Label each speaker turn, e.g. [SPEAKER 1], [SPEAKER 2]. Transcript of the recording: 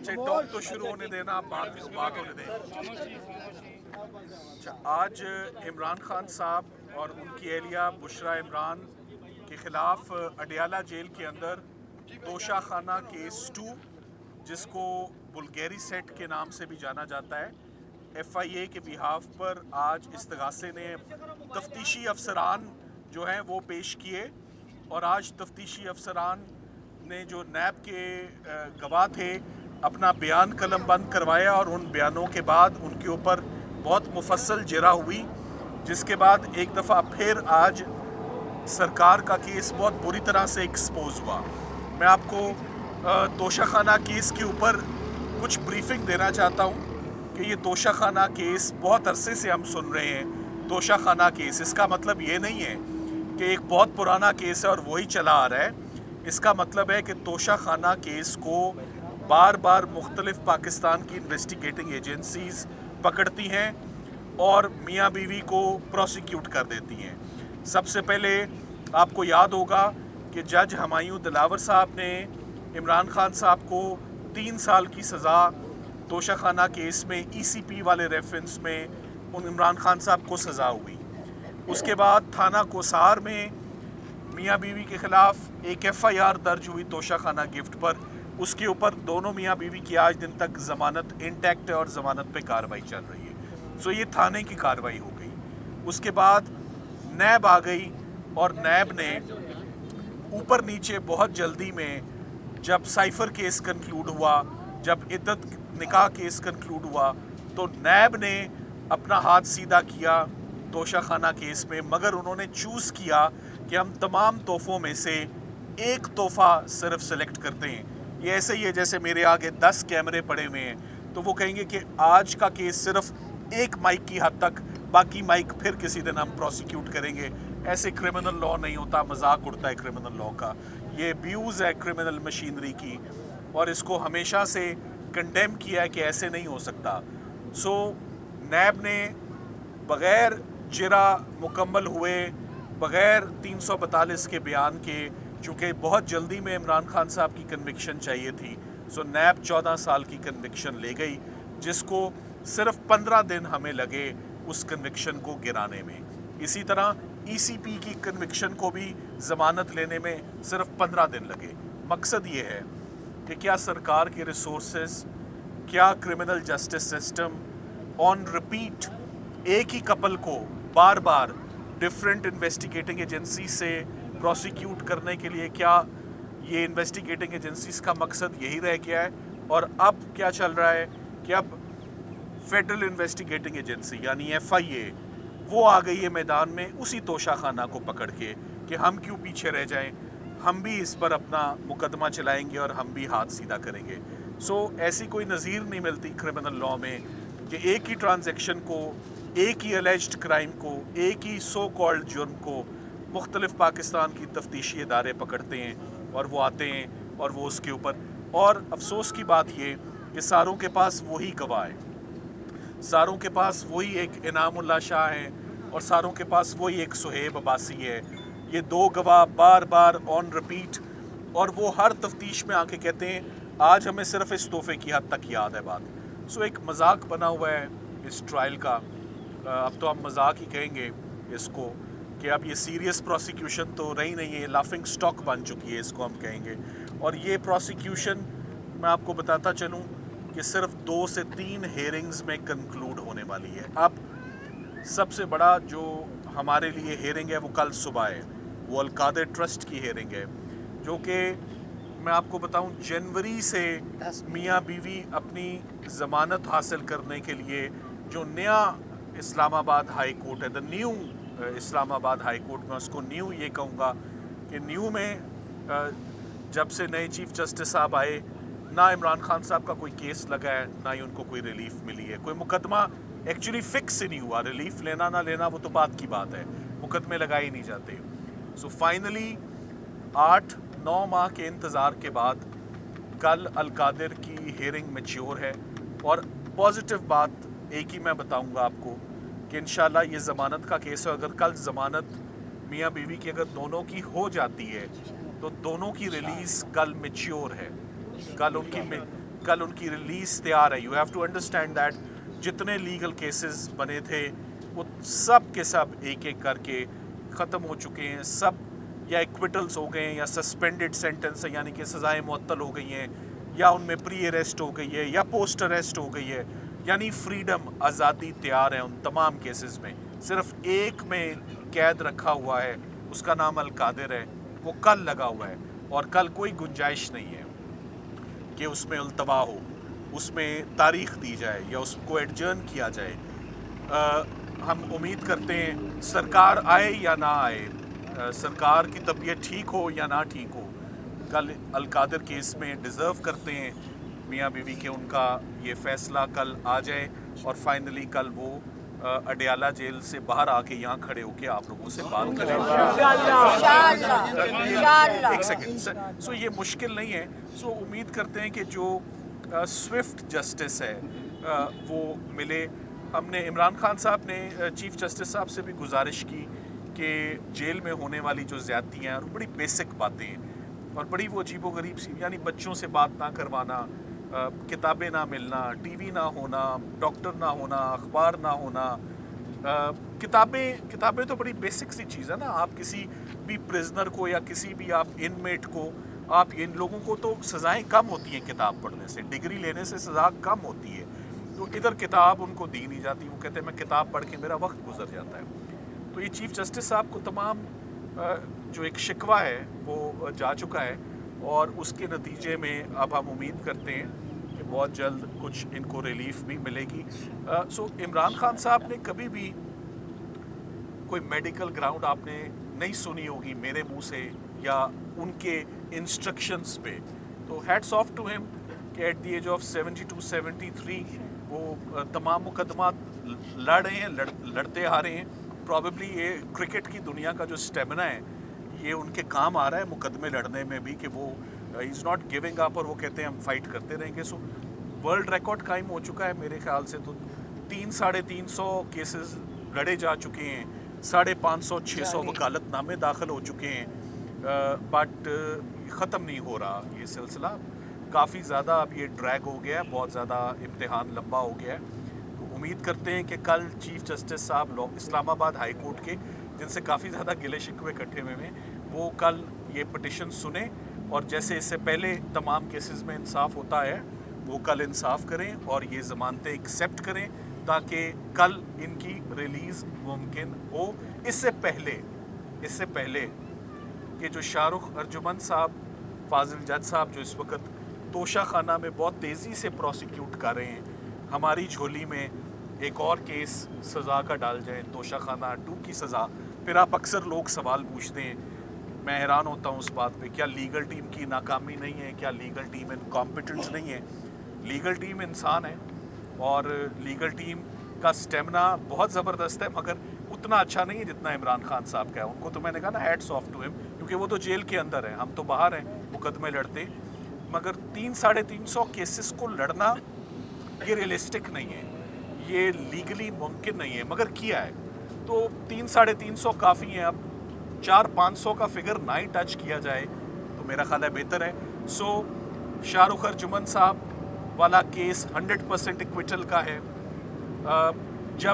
[SPEAKER 1] अच्छा टॉक तो शुरू होने देना, आप बात होने दें। अच्छा, आज इमरान खान साहब और उनकी एहलिया बुशरा इमरान के खिलाफ अडियाला जेल के अंदर तोशा खाना केस 2, जिसको बुल्गेरी सेट के नाम से भी जाना जाता है, FIA के बिहाफ पर आज इस्तगासे ने तफ्तीशी अफसरान जो हैं वो पेश किए। और आज तफ्तीशी अफसरान ने जो नैब के गवाह थे अपना बयान कलम बंद करवाया, और उन बयानों के बाद उनके ऊपर बहुत मुफस्सल जरा हुई, जिसके बाद एक दफ़ा फिर आज सरकार का केस बहुत बुरी तरह से एक्सपोज हुआ। मैं आपको तोशा खाना केस के ऊपर कुछ ब्रीफिंग देना चाहता हूँ कि ये तोशा खाना केस बहुत अरसे से हम सुन रहे हैं। तोशा खाना केस, इसका मतलब ये नहीं है कि एक बहुत पुराना केस है और वही चला आ रहा है। इसका मतलब है कि तोशा खाना केस को बार बार मुख्तलिफ पाकिस्तान की इन्वेस्टिगेटिंग एजेंसीज पकड़ती हैं और मियाँ बीवी को प्रोसिक्यूट कर देती हैं। सबसे पहले आपको याद होगा कि जज हमायूं दिलावर साहब ने इमरान खान साहब को 3 साल की सज़ा तोशा खाना केस में ECP वाले रेफरेंस में उन इमरान खान साहब को सज़ा हुई। उसके बाद थाना कोसार में मियाँ बीवी के ख़िलाफ़ एक FIR दर्ज हुई तोशा खाना गिफ्ट पर। उसके ऊपर दोनों मियाँ बीवी की आज दिन तक ज़मानत इंटैक्ट है और ज़मानत पे कार्रवाई चल रही है। सो ये थाने की कार्रवाई हो गई। उसके बाद नैब आ गई और नैब ने ऊपर नीचे बहुत जल्दी में, जब साइफ़र केस कंक्लूड हुआ, जब इद्दत निकाह केस कंक्लूड हुआ, तो नैब ने अपना हाथ सीधा किया तोशा खाना केस में, मगर उन्होंने चूज़ किया कि हम तमाम तोहफ़ों में से एक तोहफ़ा सिर्फ सेलेक्ट करते हैं। ये ऐसे ही है जैसे मेरे आगे 10 कैमरे पड़े हुए हैं, तो वो कहेंगे कि आज का केस सिर्फ एक माइक की हद तक, बाकी माइक फिर किसी दिन हम प्रोसिक्यूट करेंगे। ऐसे क्रिमिनल लॉ नहीं होता, मजाक उड़ता है क्रिमिनल लॉ का। ये अब्यूज़ है क्रिमिनल मशीनरी की, और इसको हमेशा से कंडेम किया है कि ऐसे नहीं हो सकता। सो नैब ने बग़ैर जिरा मुकम्मल हुए, बग़ैर 342 के बयान के, चूँकि बहुत जल्दी में इमरान खान साहब की कन्विक्शन चाहिए थी, सो नैब 14 साल की कन्विक्शन ले गई, जिसको सिर्फ 15 दिन हमें लगे उस कन्विक्शन को गिराने में। इसी तरह ECP की कन्विक्शन को भी ज़मानत लेने में सिर्फ 15 दिन लगे। मकसद ये है कि क्या सरकार के रिसोर्सेज, क्या criminal justice system on repeat एक ही कपल को बार बार डिफरेंट इन्वेस्टिगेटिंग एजेंसी से प्रोसिक्यूट करने के लिए, क्या ये इन्वेस्टिगेटिंग एजेंसीज का मकसद यही रह गया है? और अब क्या चल रहा है कि अब फेडरल इन्वेस्टिगेटिंग एजेंसी यानी FIA वो आ गई है मैदान में उसी तोशा खाना को पकड़ के कि हम क्यों पीछे रह जाएं, हम भी इस पर अपना मुकदमा चलाएंगे और हम भी हाथ सीधा करेंगे। सो ऐसी कोई नज़ीर नहीं मिलती क्रिमिनल लॉ में कि एक ही ट्रांजैक्शन को, एक ही अलेज्ड क्राइम को, एक ही सो कॉल्ड जुर्म को मुख्तलिफ पाकिस्तान की तफ्तीशी इदारे पकड़ते हैं और वो आते हैं और वो उसके ऊपर। और अफसोस की बात ये कि सारों के पास वही गवाह है, सारों के पास वही एक इनामुल्लाह शाह हैं और सारों के पास वही एक सुहेब अब्बासी है। ये 2 गवाह बार बार ऑन रिपीट, और वो हर तफ्तीश में आके कहते हैं आज हमें सिर्फ इस तोहफे की हद तक याद है बात। सो एक मजाक बना हुआ है इस ट्रायल का। अब तो हम मजाक ही कहेंगे इसको कि अब ये सीरियस प्रोसिक्यूशन तो रही नहीं है, लाफिंग स्टॉक बन चुकी है इसको हम कहेंगे। और ये प्रोसिक्यूशन मैं आपको बताता चलूँ कि सिर्फ 2 से 3 हेयरिंग्स में कंक्लूड होने वाली है। अब सबसे बड़ा जो हमारे लिए हेयरिंग है वो कल सुबह है, वो अल-कादिर ट्रस्ट की हेयरिंग है, जो कि मैं आपको बताऊं जनवरी से मियाँ बीवी अपनी ज़मानत हासिल करने के लिए जो नया इस्लामाबाद हाई कोर्ट है, the new Islamabad high court, में उसको न्यू ये कहूँगा कि न्यू में जब से नए चीफ जस्टिस साहब आए, ना इमरान खान साहब का कोई केस लगा है, ना ही उनको कोई रिलीफ मिली है। कोई मुकदमा एक्चुअली फिक्स ही नहीं हुआ, रिलीफ लेना ना लेना वो तो बात की बात है, मुकदमे लगाए ही नहीं जाते। सो फाइनली 8-9 माह के इंतज़ार के बाद कल अल-कादिर की हेयरिंग मैच्योर है। और पॉजिटिव बात एक ही मैं बताऊंगा आपको कि इंशाल्लाह ये ज़मानत का केस है। अगर कल ज़मानत मियाँ बीवी की अगर दोनों की हो जाती है तो दोनों की रिलीज़ कल मैच्योर है। कल उनकी कल उनकी रिलीज़ तैयार है. You have to understand that जितने लीगल केसेस बने थे वो सब के सब एक एक करके ख़त्म हो चुके हैं. सब या एक्विटल्स हो गए हैं या सस्पेंडेड सेंटेंस है, यानी कि सज़ाएँ मुअत्तल हो गई हैं, या उनमें प्री अरेस्ट हो गई है या पोस्ट अरेस्ट हो गई है. यानी फ्रीडम, आज़ादी तैयार है उन तमाम केसेस में. सिर्फ एक में कैद रखा हुआ है, उसका नाम अल-कादिर है, वो कल लगा हुआ है. और कल कोई गुंजाइश नहीं है कि उसमें उल्तवा हो, उसमें तारीख दी जाए या उसको एडजर्न किया जाए. हम उम्मीद करते हैं सरकार आए या ना आए, सरकार की तबीयत ठीक हो या ना ठीक हो, कल अल-कादिर केस में डिज़र्व करते हैं मियाँ बीवी के उनका ये फ़ैसला कल आ जाए और फाइनली कल वो अडियाला जेल से बाहर आके यहाँ खड़े होके आप लोगों से बात करें. एक सेकेंड. सो ये मुश्किल नहीं है. सो उम्मीद करते हैं कि जो स्विफ्ट जस्टिस है वो मिले. हमने इमरान खान साहब ने चीफ जस्टिस साहब से भी गुजारिश की कि जेल में होने वाली जो ज़्यादतियाँ हैं बड़ी बेसिक बातें हैं और बड़ी वो अजीबोगरीब सी, यानी बच्चों से बात ना करवाना, किताबें ना मिलना, टीवी ना होना, डॉक्टर ना होना, अखबार ना होना. किताबें तो बड़ी बेसिक सी चीज़ है ना. आप किसी भी प्रिजनर को या किसी भी आप इनमेट को, आप इन लोगों को तो सज़ाएं कम होती हैं किताब पढ़ने से, डिग्री लेने से सज़ा कम होती है. तो इधर किताब उनको दी नहीं जाती. वो कहते हैं मैं किताब पढ़ के मेरा वक्त गुजर जाता है. तो ये चीफ जस्टिस साहब को तमाम जो एक शिकवा है वो जा चुका है और उसके नतीजे में अब हम उम्मीद करते हैं कि बहुत जल्द कुछ इनको रिलीफ भी मिलेगी. सो इमरान खान साहब ने कभी भी कोई मेडिकल ग्राउंड आपने नहीं सुनी होगी मेरे मुंह से या उनके इंस्ट्रक्शंस पे. तो हैट्स ऑफ टू हिम कि एट द एज ऑफ 72-73 वो तमाम मुकदमात लड़ रहे हैं, लड़ते आ रहे हैं. प्रॉबेबली ये क्रिकेट की दुनिया का जो स्टेमिना है ये उनके काम आ रहा है मुकदमे लड़ने में भी, कि वो इज़ नॉट गिविंग अप और वो कहते हैं हम फाइट करते रहेंगे. सो वर्ल्ड रिकॉर्ड कायम हो चुका है मेरे ख्याल से. तो 300-350 केसेस लड़े जा चुके हैं, 550-600 वकालतनामे दाखिल हो चुके हैं, बट ख़त्म नहीं हो रहा ये सिलसिला. काफ़ी ज़्यादा अब ये ड्रैग हो गया है, बहुत ज़्यादा इम्तिहान लंबा हो गया है. तो उम्मीद करते हैं कि कल चीफ जस्टिस साहब इस्लामाबाद हाई कोर्ट के, जिनसे काफ़ी ज़्यादा गिले शिकवे इकट्ठे हुए हैं, वो कल ये पटिशन सुने और जैसे इससे पहले तमाम केसेस में इंसाफ होता है वो कल इंसाफ करें और ये ज़मानतें एक्सेप्ट करें ताकि कल इनकी रिलीज़ मुमकिन हो. इससे पहले कि जो शाहरुख अर्जुमन साहब, फाजिल जज साहब जो इस वक्त तोशा खाना में बहुत तेज़ी से प्रोसिक्यूट कर रहे हैं, हमारी झोली में एक और केस सज़ा का डाल जाए, तोशा खाना 2 की सज़ा. फिर आप अक्सर लोग सवाल पूछते हैं, मैं हैरान होता हूँ उस बात पे, क्या लीगल टीम की नाकामी नहीं है, क्या लीगल टीम इनकॉम्पिटेंट नहीं है? लीगल टीम इंसान है और लीगल टीम का स्टेमिना बहुत ज़बरदस्त है, मगर उतना अच्छा नहीं है जितना इमरान खान साहब का है. उनको तो मैंने कहा ना हैट्स ऑफ टू हिम, क्योंकि वो तो जेल के अंदर है, हम तो बाहर हैं मुकदमे लड़ते. मगर 300-350 केसेस को लड़ना ये रियलिस्टिक नहीं है, ये लीगली मुमकिन नहीं है, मगर किया है. तो 300-350 काफ़ी हैं. अब 400-500 का फिगर ना ही टच किया जाए तो मेरा ख्याल है बेहतर है. सो शाहरुख अर्जुमन साहब वाला केस 100% इक्विटल का है.